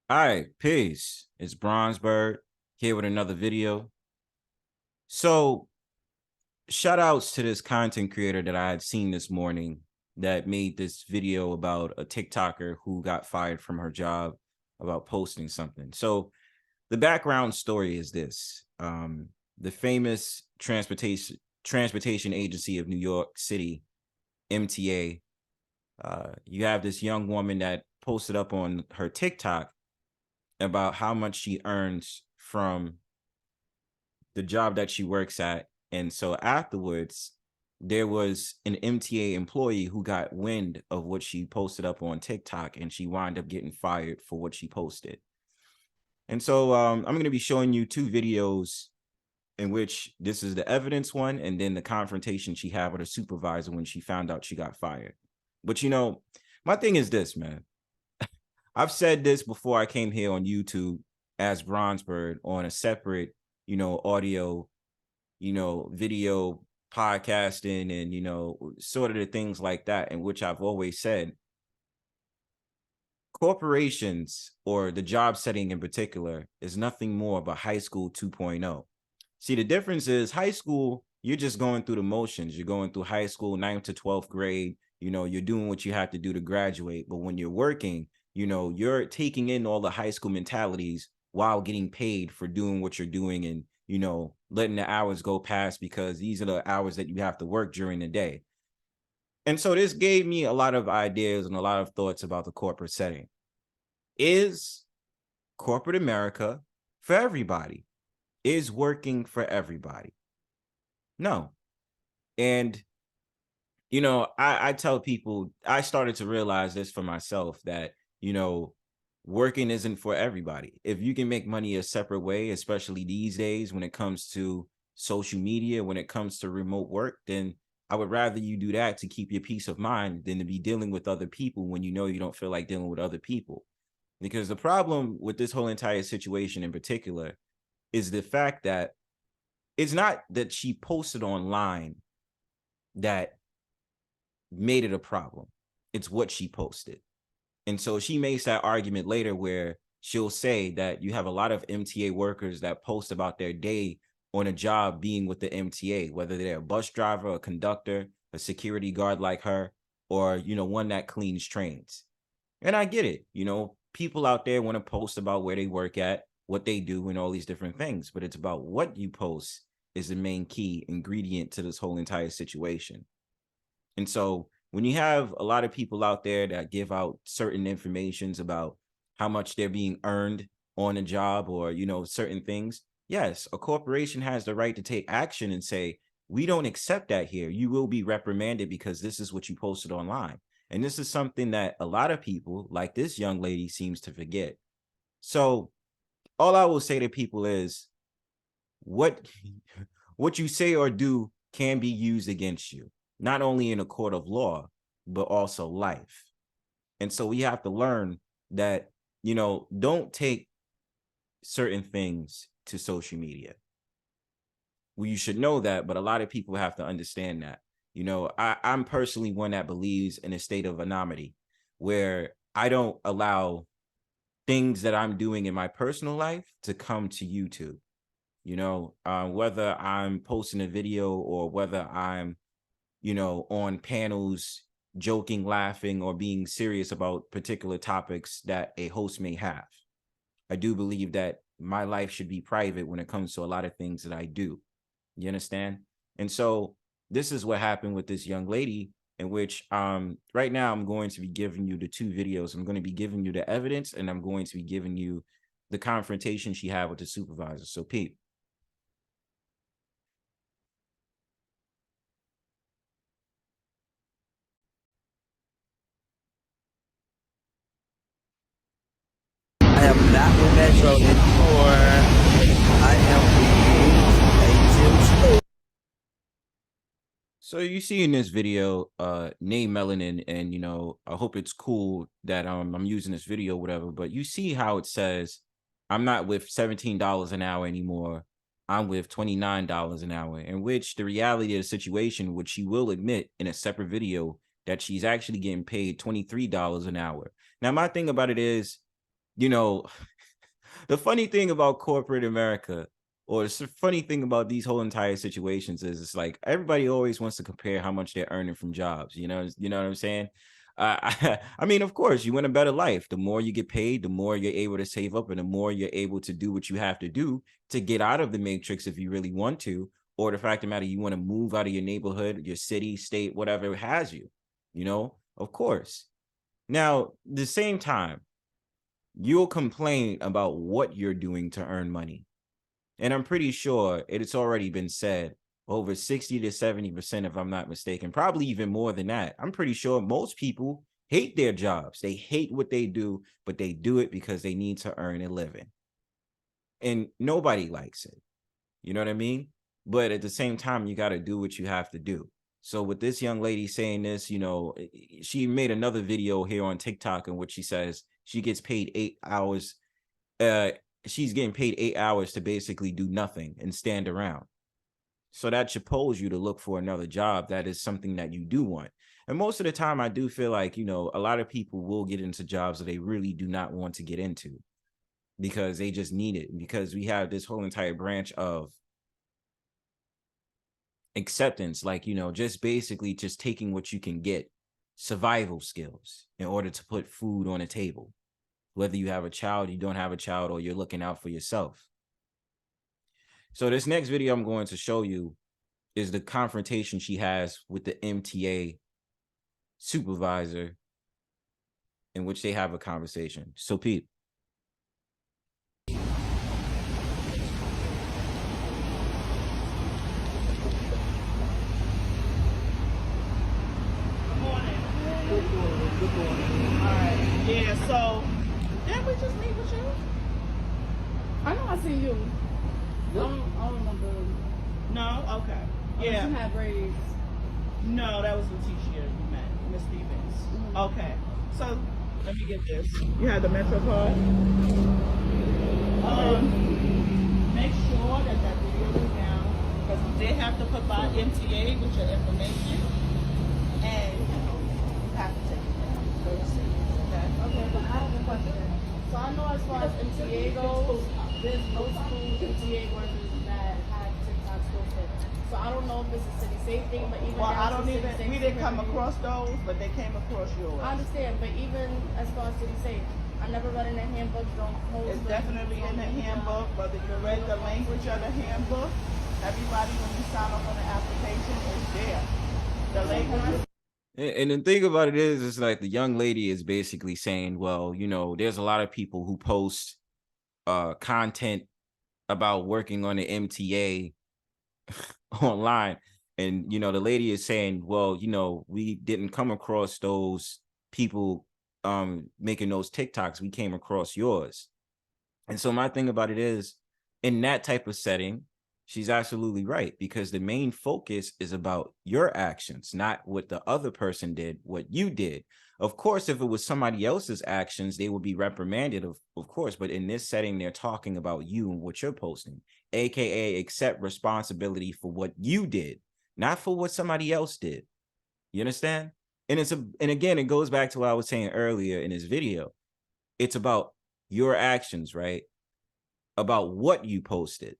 All right, peace. It's Bronzebird here with another video. So, shout outs to this content creator that I had seen this morning that made this video about a TikToker who got fired from her job about posting something. So, the background story is this. The famous transportation agency of New York City, MTA, you have this young woman that posted up on her TikTok about how much she earns from the job that she works at. And so afterwards, there was an MTA employee who got wind of what she posted up on TikTok, and she wound up getting fired for what she posted. And so I'm going to be showing you two videos in which this is the evidence one, and then the confrontation she had with her supervisor when she found out she got fired. But my thing is this, man. I've said this before I came here on YouTube as Bronzebird on a separate, audio, video podcasting and, sort of the things like that, in which I've always said corporations or the job setting in particular is nothing more but high school 2.0. See, the difference is high school, you're just going through the motions. You're going through high school, 9th to 12th grade. You're doing what you have to do to graduate. But when you're working, you're taking in all the high school mentalities while getting paid for doing what you're doing and, letting the hours go past because these are the hours that you have to work during the day. And so this gave me a lot of ideas and a lot of thoughts about the corporate setting. Is corporate America for everybody? Is working for everybody? No. And, I tell people, I started to realize this for myself that, working isn't for everybody. If you can make money a separate way, especially these days when it comes to social media, when it comes to remote work, then I would rather you do that to keep your peace of mind than to be dealing with other people when you know you don't feel like dealing with other people. Because the problem with this whole entire situation in particular is the fact that it's not that she posted online that made it a problem. It's what she posted. And so she makes that argument later where she'll say that you have a lot of MTA workers that post about their day on a job being with the MTA, whether they're a bus driver, a conductor, a security guard like her, or, one that cleans trains. And I get it. People out there want to post about where they work at, what they do, and all these different things. But it's about what you post is the main key ingredient to this whole entire situation. And so when you have a lot of people out there that give out certain informations about how much they're being earned on a job or, certain things, yes, a corporation has the right to take action and say, we don't accept that here. You will be reprimanded because this is what you posted online. And this is something that a lot of people, like this young lady, seems to forget. So all I will say to people is what you say or do can be used against you, not only in a court of law, but also life. And so we have to learn that, don't take certain things to social media. Well, you should know that, but a lot of people have to understand that. I'm personally one that believes in a state of anonymity where I don't allow things that I'm doing in my personal life to come to YouTube. Whether I'm posting a video or whether I'm, on panels, joking, laughing, or being serious about particular topics that a host may have. I do believe that my life should be private when it comes to a lot of things that I do. You understand? And so this is what happened with this young lady, in which right now I'm going to be giving you the two videos. I'm going to be giving you the evidence, and I'm going to be giving you the confrontation she had with the supervisor. So Pete. I am not with Metro anymore. I am with So you see in this video, name Melanin, and I hope it's cool that I'm using this video, whatever. But you see how it says, I'm not with $17 an hour anymore. I'm with $29 an hour, in which the reality of the situation, which she will admit in a separate video, that she's actually getting paid $23 an hour. Now, my thing about it is, you know, the funny thing about corporate America, or the funny thing about these whole entire situations is it's like everybody always wants to compare how much they're earning from jobs. You know what I'm saying? I mean, of course, you want a better life. The more you get paid, the more you're able to save up, and the more you're able to do what you have to do to get out of the matrix if you really want to, or the fact of the matter, you want to move out of your neighborhood, your city, state, whatever has you. Of course. Now, the same time, you'll complain about what you're doing to earn money. And I'm pretty sure it's already been said over 60 to 70%, if I'm not mistaken, probably even more than that. I'm pretty sure most people hate their jobs. They hate what they do, but they do it because they need to earn a living. And nobody likes it. You know what I mean? But at the same time, you got to do what you have to do. So with this young lady saying this, she made another video here on TikTok in which she says she gets paid 8 hours. She's getting paid 8 hours to basically do nothing and stand around. So that should pose you to look for another job that is something that you do want. And most of the time, I do feel like, a lot of people will get into jobs that they really do not want to get into because they just need it. Because we have this whole entire branch of acceptance, like, just basically just taking what you can get, survival skills in order to put food on a table. Whether you have a child, you don't have a child, or you're looking out for yourself. So this next video I'm going to show you is the confrontation she has with the MTA supervisor in which they have a conversation. So Pete. Good morning. All right. Yeah, so didn't we just meet with you? I know I seen you. I don't remember. No? Okay. Yeah. You had braids. No, that was Letitia you met, Miss Stevens. Mm-hmm. Okay. So let me get this. You had the Metro card? Make sure that video is down because we did have to provide MTA with your information and you have to take it down. Okay, but I have a question. So I know as far as MTA goes, there's multiple MTA workers that have TikToks posted. So I don't know if it's a city safe thing, but even we didn't come across those, but they came across yours. I understand, but even as far as city safe, I never read in the handbook. Don't post. It's definitely in the handbook. Whether you read the language of the handbook, everybody when you sign up on the application is there. The language. And the thing about it is, it's like the young lady is basically saying, well, there's a lot of people who post content about working on the MTA online. And, the lady is saying, well, we didn't come across those people making those TikToks. We came across yours. And so my thing about it is, in that type of setting, she's absolutely right, because the main focus is about your actions, not what the other person did, what you did. Of course, if it was somebody else's actions, they would be reprimanded, of course. But in this setting, they're talking about you and what you're posting, AKA accept responsibility for what you did, not for what somebody else did. You understand? And again, it goes back to what I was saying earlier in this video. It's about your actions, right? About what you posted.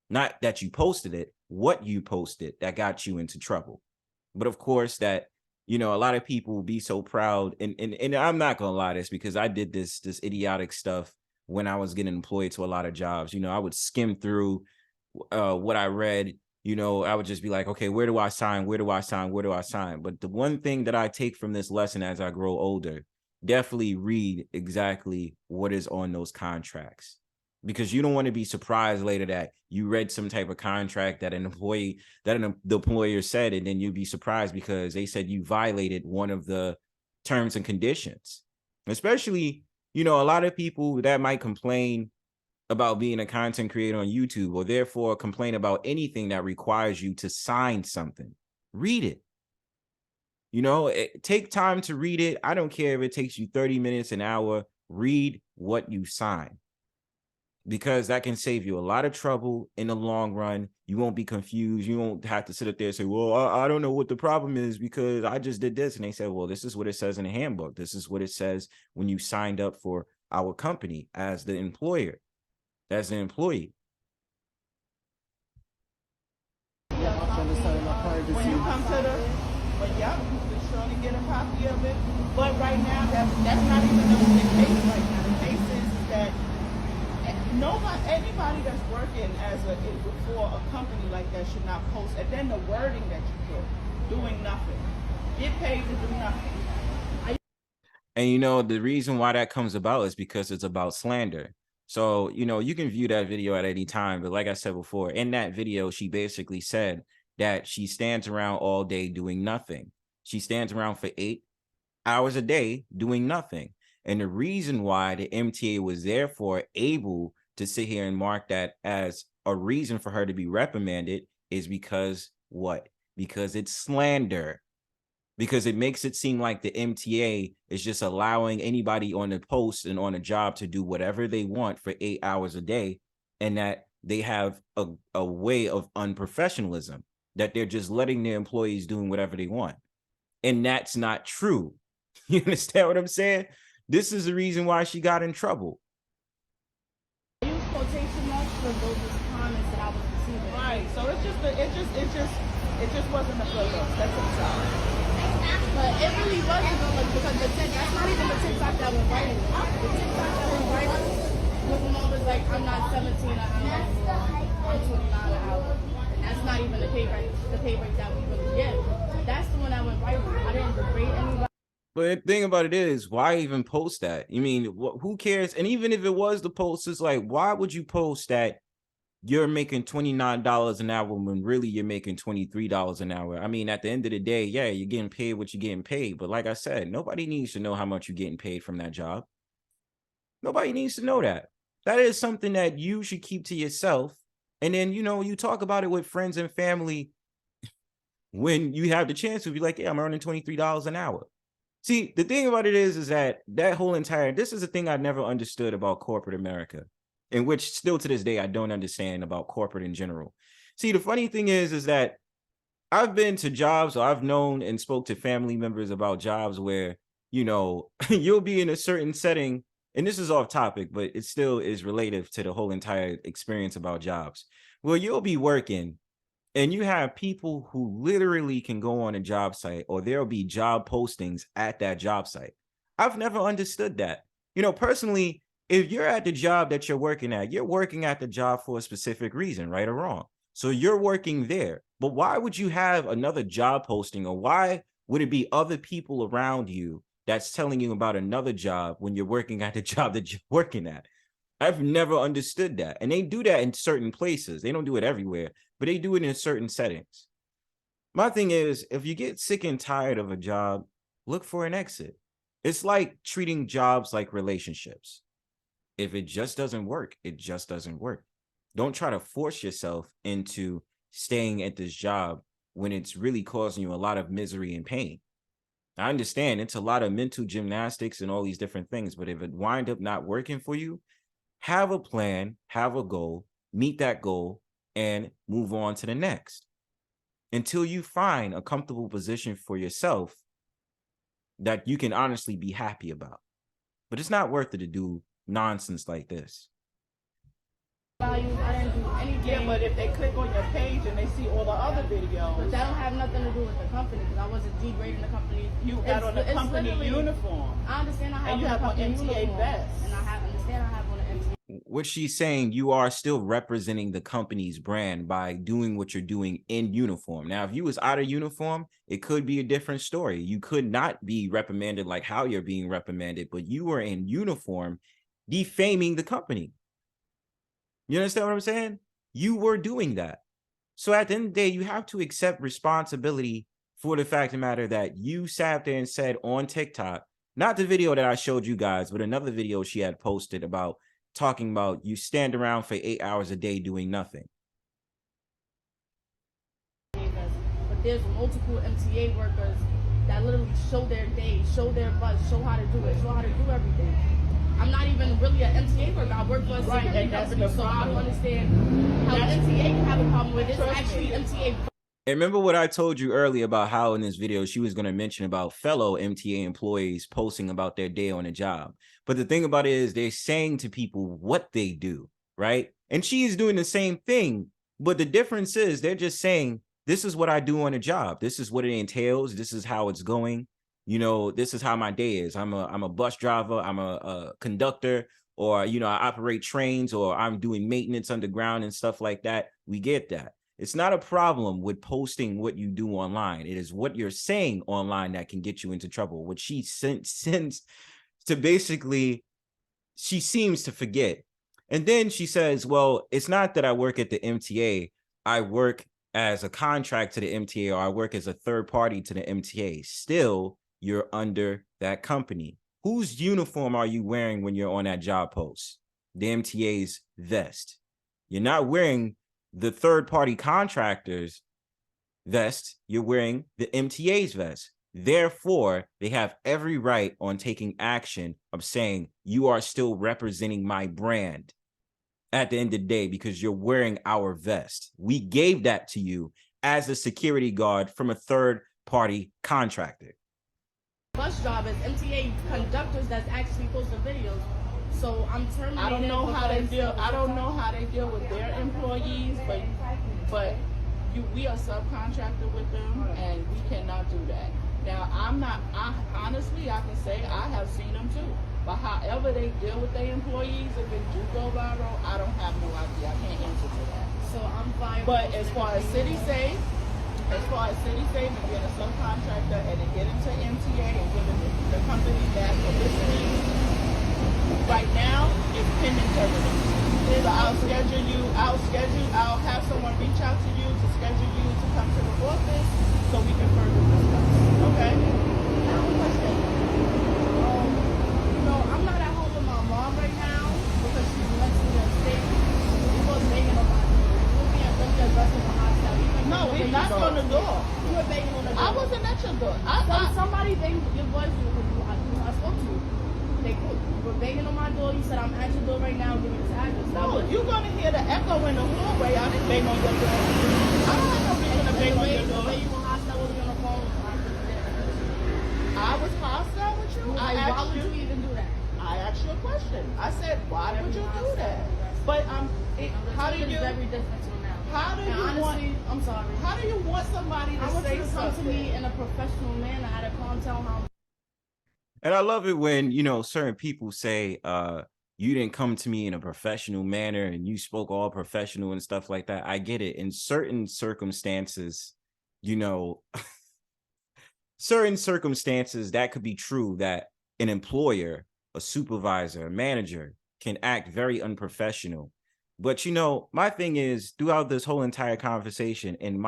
Not that you posted it, what you posted that got you into trouble. But of course that, a lot of people will be so proud. And I'm not going to lie to this, because I did this idiotic stuff when I was getting employed to a lot of jobs. I would skim through what I read. I would just be like, okay, where do I sign? Where do I sign? Where do I sign? But the one thing that I take from this lesson as I grow older, definitely read exactly what is on those contracts. Because you don't want to be surprised later that you read some type of contract that the employer said, and then you'd be surprised because they said you violated one of the terms and conditions. Especially, a lot of people that might complain about being a content creator on YouTube, or therefore complain about anything that requires you to sign something. Read it. Take time to read it. I don't care if it takes you 30 minutes, an hour. Read what you sign. Because that can save you a lot of trouble in the long run. You won't be confused. You won't have to sit up there and say, well, I don't know what the problem is because I just did this. And they said, well, this is what it says in the handbook. This is what it says when you signed up for our company as the employer, as the employee. When you come to the, well, yeah, you can surely get a copy of it. But right now, that's not even the case right now. The case is that anybody that's working for a company like that should not post. And then the wording that you put, doing nothing, get paid to do nothing. And you know, the reason why that comes about is because it's about slander. So, you know, you can view that video at any time. But like I said before, in that video, she basically said that she stands around all day doing nothing. She stands around for 8 hours a day doing nothing. And the reason why the MTA was therefore able to sit here and mark that as a reason for her to be reprimanded is because what? Because it's slander. Because it makes it seem like the MTA is just allowing anybody on the post and on a job to do whatever they want for 8 hours a day, and that they have a way of unprofessionalism, that they're just letting their employees doing whatever they want. And that's not true. You understand what I'm saying? This is the reason why she got in trouble. I use quotation marks for those comments that I was receiving. Right. So it just wasn't a good look. That's what I'm sorry. But it really wasn't good look because that's not even the TikTok that went viral. The TikTok that went viral was when I was like, I'm not 17 an hour anymore, I'm 29 an hour. And that's not even the pay rate that we really get. That's the one that went viral. I didn't degrade anybody. But the thing about it is, why even post that? I mean, who cares? And even if it was the post, it's like, why would you post that you're making $29 an hour when really you're making $23 an hour? I mean, at the end of the day, yeah, you're getting paid what you're getting paid. But like I said, nobody needs to know how much you're getting paid from that job. Nobody needs to know that. That is something that you should keep to yourself. And then, you know, you talk about it with friends and family when you have the chance to be like, yeah, I'm earning $23 an hour. See, the thing about it is that whole entire, this is a thing I never understood about corporate America, in which still to this day, I don't understand about corporate in general. See, the funny thing is that I've been to jobs, or I've known and spoke to family members about jobs where, you know, you'll be in a certain setting, and this is off topic, but it still is relative to the whole entire experience about jobs, where you'll be working and you have people who literally can go on a job site, or there'll be job postings at that job site. I've never understood that. You know, personally, if you're at the job that you're working at the job for a specific reason, right or wrong. So you're working there. But why would you have another job posting, or why would it be other people around you that's telling you about another job when you're working at the job that you're working at? I've never understood that. And they do that in certain places. They don't do it everywhere, but they do it in certain settings. My thing is, if you get sick and tired of a job, look for an exit. It's like treating jobs like relationships. If it just doesn't work, it just doesn't work. Don't try to force yourself into staying at this job when it's really causing you a lot of misery and pain. I understand it's a lot of mental gymnastics and all these different things, but if it wind up not working for you, have a plan, have a goal, meet that goal, and move on to the next until you find a comfortable position for yourself that you can honestly be happy about. But it's not worth it to do nonsense like this. I didn't do anything. Yeah, but if they click on your page and they see all the other videos, but that don't have nothing to do with the company, because I wasn't degrading the company. You got on a company uniform. I understand I have and you have on MTA uniform, vest. and I understand I have on an MTA. What she's saying, you are still representing the company's brand by doing what you're doing in uniform. Now, if you was out of uniform, it could be a different story. You could not be reprimanded like how you're being reprimanded, but you were in uniform defaming the company. You understand what I'm saying? You were doing that. So at the end of the day, you have to accept responsibility for the fact of the matter that you sat there and said on TikTok, not the video that I showed you guys, but another video she had posted about talking about you stand around for 8 hours a day doing nothing. But there's multiple MTA workers that literally show their day, show their buzz, show how to do it, show how to do everything. I'm not even really an MTA worker. I work for a security company, so I don't understand how MTA can have a problem with it. It's actually MTA. And remember what I told you earlier about how in this video she was going to mention about fellow MTA employees posting about their day on a job. But the thing about it is they're saying to people what they do, right? And she is doing the same thing. But the difference is they're just saying, this is what I do on a job. This is what it entails. This is how it's going. You know, this is how my day is. I'm a bus driver. I'm a conductor, or, you know, I operate trains, or I'm doing maintenance underground and stuff like that. We get that. It's not a problem with posting what you do online. It is what you're saying online that can get you into trouble. What she sends to basically, she seems to forget. And then she says, well, it's not that I work at the MTA. I work as a contract to the MTA, or I work as a third party to the MTA. Still, you're under that company. Whose uniform are you wearing when you're on that job post? The MTA's vest. You're not wearing the third-party contractor's vest. You're wearing the MTA's vest. Therefore, they have every right on taking action of saying you are still representing my brand at the end of the day because you're wearing our vest. We gave that to you as a security guard from a third-party contractor. Bus drivers, MTA conductors that's actually posting videos. So I'm terminating. I don't know how they deal. I don't know how they deal with their employees, but we are subcontracted with them, and we cannot do that. Now, honestly, I can say I have seen them too. But however they deal with their employees, if it do go viral, I don't have no idea. I can't answer to that. So I'm fine. But as far as City Safe, and being a subcontractor and then get into MTA and giving the company that publicity, right now it's pending termination. So I'll have someone reach out to you to schedule you to come to the office so we can further discuss. Okay? I have a question. You know, I'm not at home with my mom right now because she's mentally unstable. She was banging on my door. You were being really aggressive on my side. No, we knocked on the door. You were banging on the door. I wasn't at your door. Somebody banged your voice. I spoke to you. You were banging on my door. You said, I'm at your door right now. Give me this address. No, you're going to hear the echo in the hallway. I didn't bang on your door. I don't have no reason to bang on your door. You were hostile with me on the phone. I was hostile with you? Why would you even do that? I asked you a question. I said, why would you do that? But how do you? Very different to now. How do you want? I'm sorry. How do you want somebody to I want say you to come something to me in a professional manner at a calm town hall. And I love it when, you know, certain people say, you didn't come to me in a professional manner and you spoke all professional and stuff like that. I get it. In certain circumstances, you know, certain circumstances that could be true, that an employer, a supervisor, a manager can act very unprofessional. But, you know, my thing is throughout this whole entire conversation and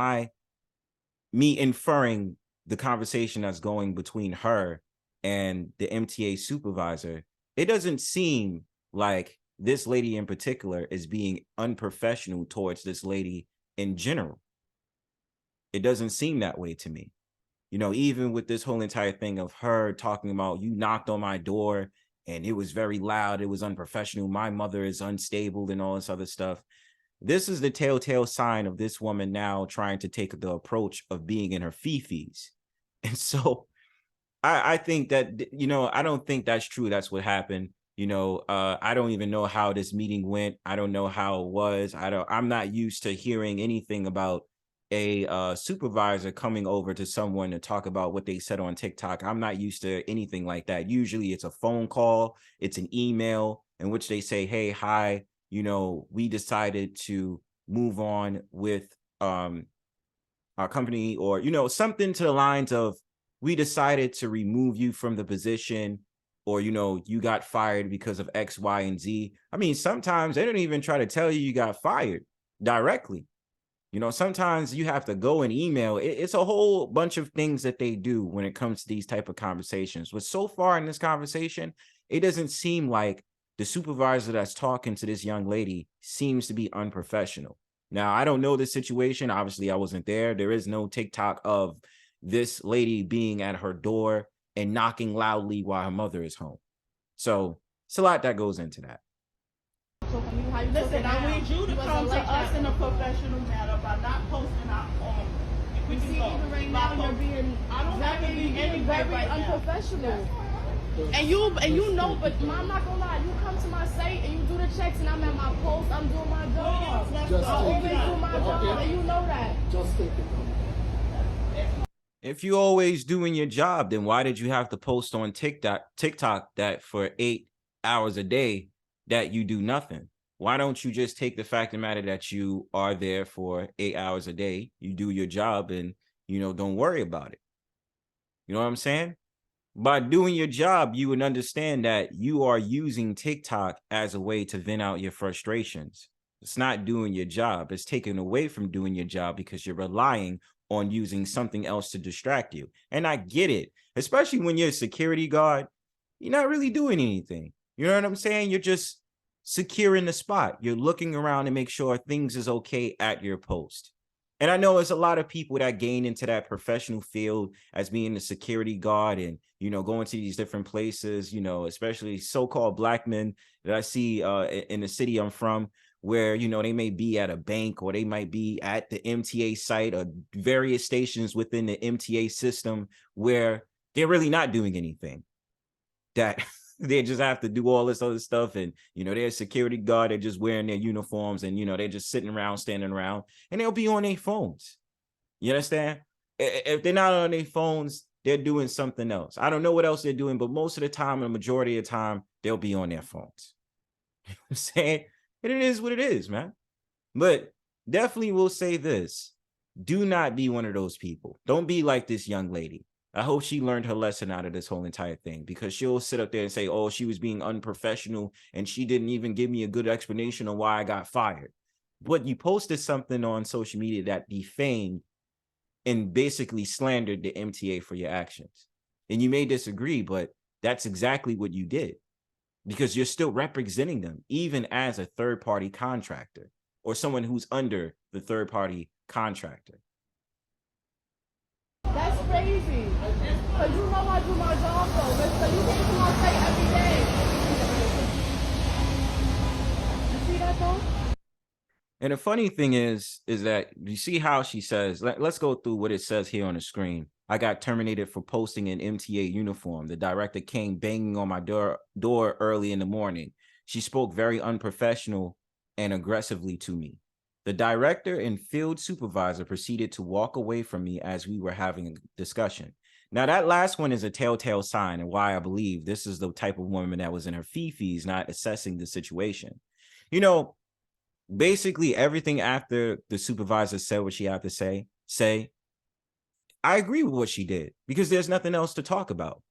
me inferring the conversation that's going between her and the MTA supervisor, it doesn't seem like this lady in particular is being unprofessional towards this lady in general. It doesn't seem that way to me. You know, even with this whole entire thing of her talking about, you knocked on my door and it was very loud, it was unprofessional, my mother is unstable and all this other stuff. This is the telltale sign of this woman now trying to take the approach of being in her fifis. And so I think that, you know, I don't think that's true. That's what happened. You know, I don't even know how this meeting went. I don't know how it was. I'm not used to hearing anything about a supervisor coming over to someone to talk about what they said on TikTok. I'm not used to anything like that. Usually it's a phone call, it's an email in which they say, hey, hi, you know, we decided to move on with our company, or, you know, something to the lines of, we decided to remove you from the position, or, you know, you got fired because of X, Y, and Z. I mean, sometimes they don't even try to tell you got fired directly. You know, sometimes you have to go and email. It's a whole bunch of things that they do when it comes to these type of conversations. But so far in this conversation, it doesn't seem like the supervisor that's talking to this young lady seems to be unprofessional. Now, I don't know the situation. Obviously, I wasn't there. There is no TikTok of this lady being at her door and knocking loudly while her mother is home. So it's a lot that goes into that. Listen, I need you to come to us in a professional manner by not posting our everything See, go. even right now, you're being, I don't have to be anywhere very right now. unprofessional. And you know, but I'm not gonna lie, you come to my site and you do the checks and I'm at my post, I'm doing my job. Just I always take it. do my job and you know that. Just take it down. If you're always doing your job, then why did you have to post on TikTok that for 8 hours a day that you do nothing? Why don't you just take the fact of the matter that you are there for 8 hours a day, you do your job, and, you know, don't worry about it? You know what I'm saying? By doing your job, you would understand that you are using TikTok as a way to vent out your frustrations. It's not doing your job. It's taken away from doing your job because you're relying on using something else to distract you. And I get it, especially when you're a security guard, you're not really doing anything. You know what I'm saying? You're just securing the spot. You're looking around to make sure things is okay at your post. And I know it's a lot of people that gain into that professional field as being a security guard and, you know, going to these different places, you know, especially so-called black men that I see in the city I'm from, where, you know, they may be at a bank or they might be at the MTA site or various stations within the MTA system where they're really not doing anything. That they just have to do all this other stuff. And, you know, they're a security guard, they're just wearing their uniforms and, you know, they're just sitting around, standing around, and they'll be on their phones. You understand? If they're not on their phones, they're doing something else. I don't know what else they're doing, but most of the time, the majority of the time, they'll be on their phones. You know what I'm saying? And it is what it is, man. But definitely will say this. Do not be one of those people. Don't be like this young lady. I hope she learned her lesson out of this whole entire thing, because she'll sit up there and say, oh, she was being unprofessional and she didn't even give me a good explanation on why I got fired. But you posted something on social media that defamed and basically slandered the MTA for your actions. And you may disagree, but that's exactly what you did, because you're still representing them, even as a third-party contractor or someone who's under the third-party contractor. That's crazy. Cause you know I do my job though. So you came to my site every day. You see that though? And the funny thing is that you see how she says, let's go through what it says here on the screen. I got terminated for posting an MTA uniform. The director came banging on my door early in the morning. She spoke very unprofessional and aggressively to me. The director and field supervisor proceeded to walk away from me as we were having a discussion. Now, that last one is a telltale sign, and why I believe this is the type of woman that was in her fifis, not assessing the situation. You know, basically everything after the supervisor said what she had to say, I agree with what she did, because there's nothing else to talk about.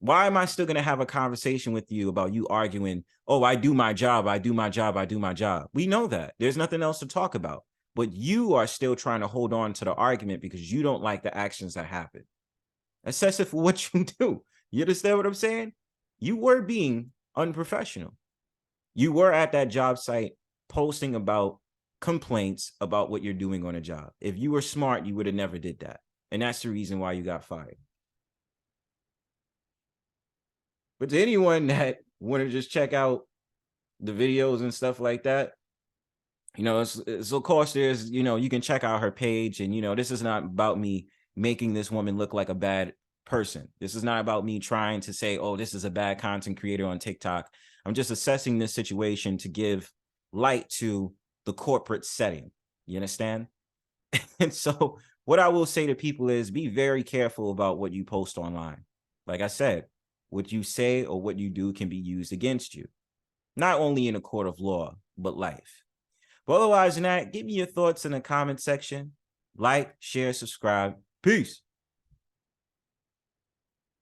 Why am I still going to have a conversation with you about you arguing, oh, I do my job, I do my job, I do my job? We know that. There's nothing else to talk about. But you are still trying to hold on to the argument because you don't like the actions that happen. Assess it for what you do. You understand what I'm saying? You were being unprofessional. You were at that job site posting about complaints about what you're doing on a job. If you were smart, you would have never did that. And that's the reason why you got fired. But to anyone that want to just check out the videos and stuff like that, you know, it's of course there's, you know, you can check out her page. And, you know, this is not about me making this woman look like a bad person. This is not about me trying to say, oh, this is a bad content creator on TikTok. I'm just assessing this situation to give light to the corporate setting. You understand? And so what I will say to people is be very careful about what you post online. Like I said, what you say or what you do can be used against you, not only in a court of law, but life. But otherwise than that, give me your thoughts in the comment section. Like, share, subscribe. Peace.